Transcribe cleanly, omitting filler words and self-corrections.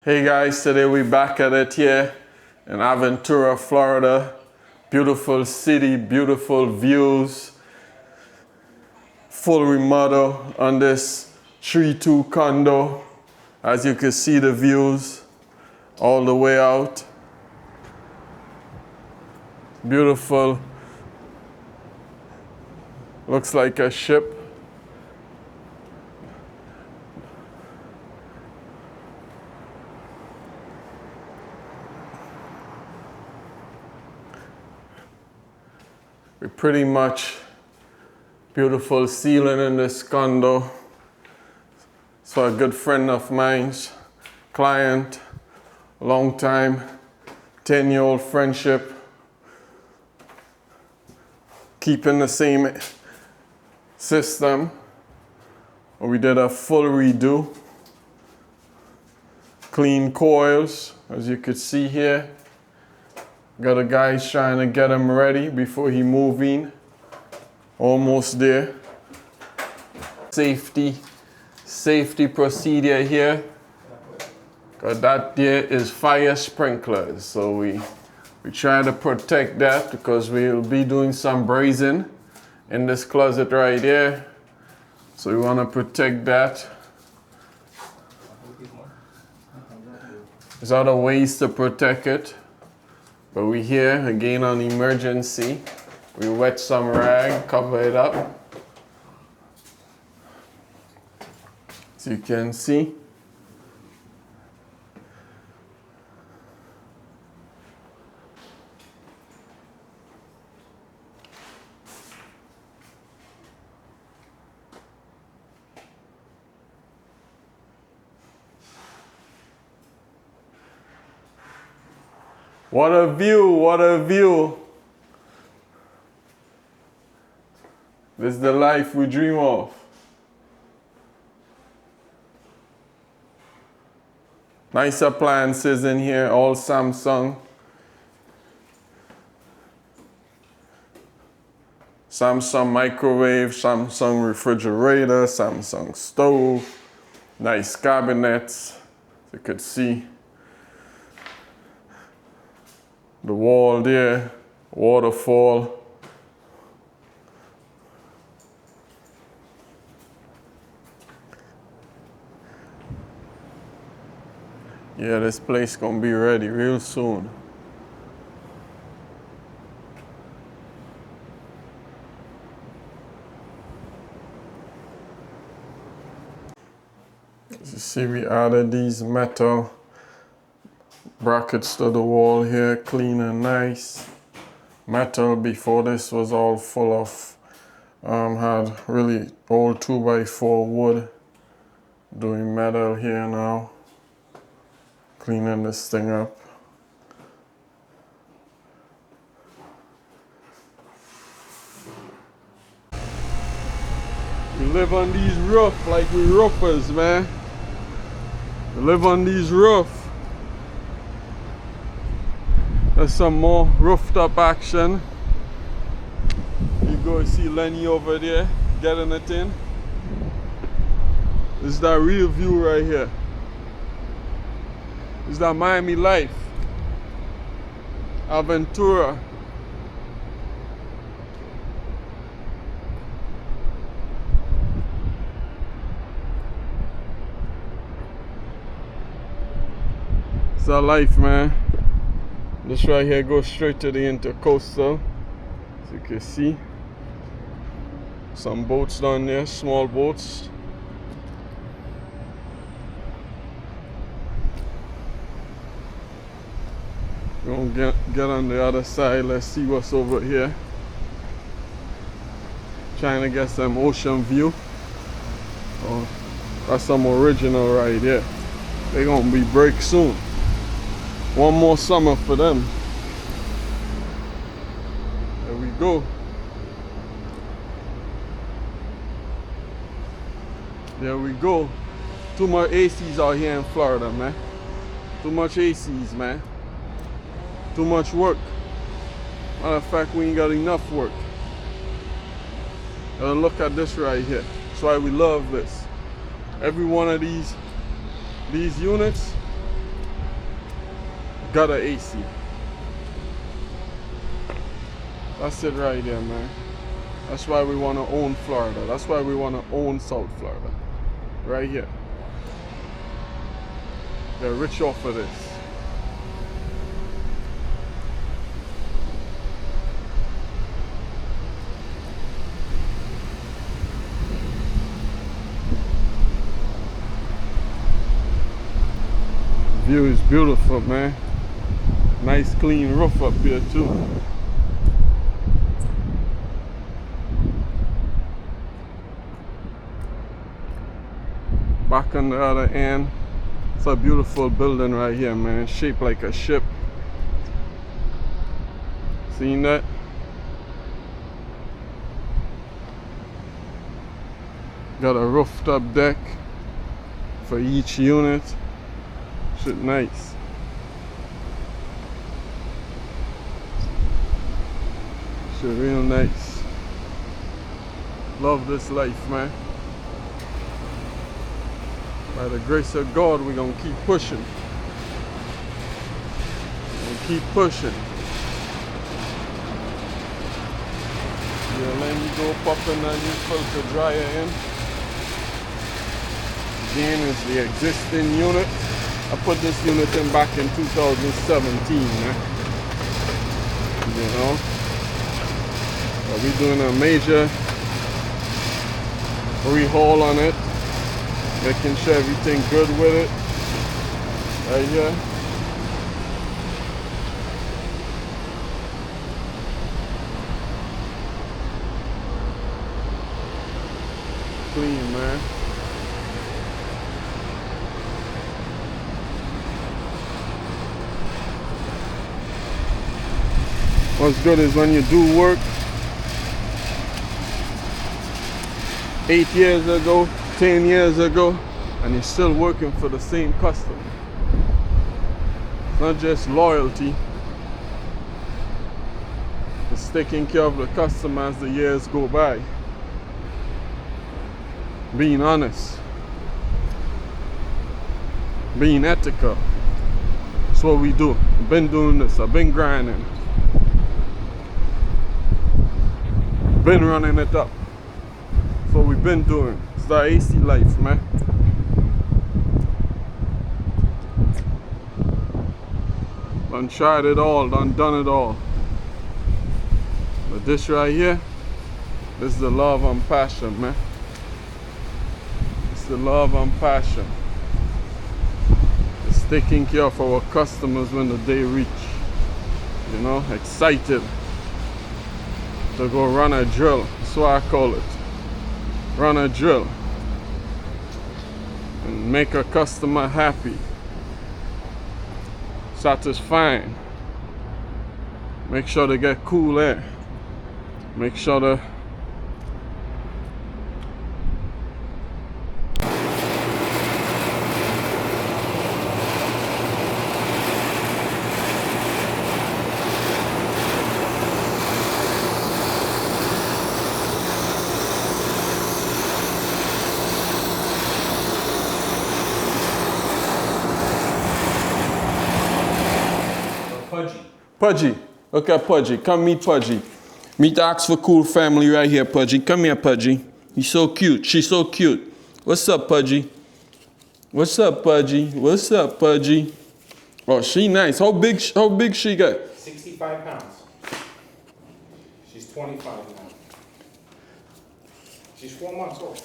Hey guys, today we're back at it here in Aventura, Florida. Beautiful city, beautiful views. Full remodel on this 3-2 condo. As you can see the views all the way out. Beautiful. Looks like a ship. We're pretty much beautiful ceiling in this condo. So a good friend of mine's client, long time, 10-year-old friendship, keeping the same system. We did a full redo, clean coils, as you could see here. Got a guys trying to get him ready before he move in. Almost there. Safety procedure here. Cause that there is fire sprinklers. So we try to protect that because we'll be doing some brazing in this closet right here. So we want to protect that. There's other ways to protect it. But we're here again on emergency. We wet some rag, cover it up. As you can see. What a view, what a view. This is the life we dream of. Nice appliances in here, all Samsung. Samsung microwave, Samsung refrigerator, Samsung stove. Nice cabinets, you could see. The wall there, waterfall. Yeah, this place gonna be ready real soon. As you see, we added these metal brackets to the wall here, clean and nice. Metal before this was all full of, had really old 2x4 wood. Doing metal here now. Cleaning this thing up. We live on these roofs like we roofers, man. We live on these roofs. There's some more rooftop action. You go see Lenny over there getting it in. This is that real view right here. This is that Miami life. Aventura. It's our life, man. This right here goes straight to the intercoastal, as you can see. Some boats down there, small boats. We're gonna get on the other side, let's see what's over here. Trying to get some ocean view. Oh, that's some original right here. They're gonna be break soon. One more summer for them. There we go. There we go. Too much ACs out here in Florida, man. Too much ACs, man. Too much work. Matter of fact, we ain't got enough work. And look at this right here. That's why we love this. Every one of these units gutter AC. That's it right there, man. That's why we want to own Florida. That's why we want to own South Florida. Right here. They're rich off of this. View is beautiful, man. Nice clean roof up here too. Back on the other end, it's a beautiful building right here, man. Shaped like a ship. Seen that? Got a rooftop deck for each unit. Shit nice. Shit real nice. Love this life, man. By the grace of God, we're gonna keep pushing. We'll keep pushing. Yeah, let me go popping that new filter dryer in. Again is the existing unit. I put this unit in back in 2017, man. You know, but we're doing a major rehaul on it, making sure everything good with it. Right here. Clean, man. What's good is when you do work 8 years ago, 10 years ago, and you're still working for the same customer. It's not just loyalty, it's taking care of the customer as the years go by. Being honest, being ethical. That's what we do. I've been doing this, I've been grinding. Been running it up. That's what we've been doing. It's the AC life, man. Done tried it all, done it all. But this right here, this is the love and passion, man. It's the love and passion. It's taking care of our customers when the day reach. You know, excited to go run a drill. That's what I call it. Run a drill. And make a customer happy. Satisfying. Make sure they get cool air. Make sure they Pudgy. Look at Pudgy. Come meet Pudgy. Meet the AskForCool family right here, Pudgy. Come here, Pudgy. He's so cute. She's so cute. What's up, Pudgy? What's up, Pudgy? What's up, Pudgy? Oh, she nice. How big she got? 65 pounds. She's 25 now. She's 4 months old.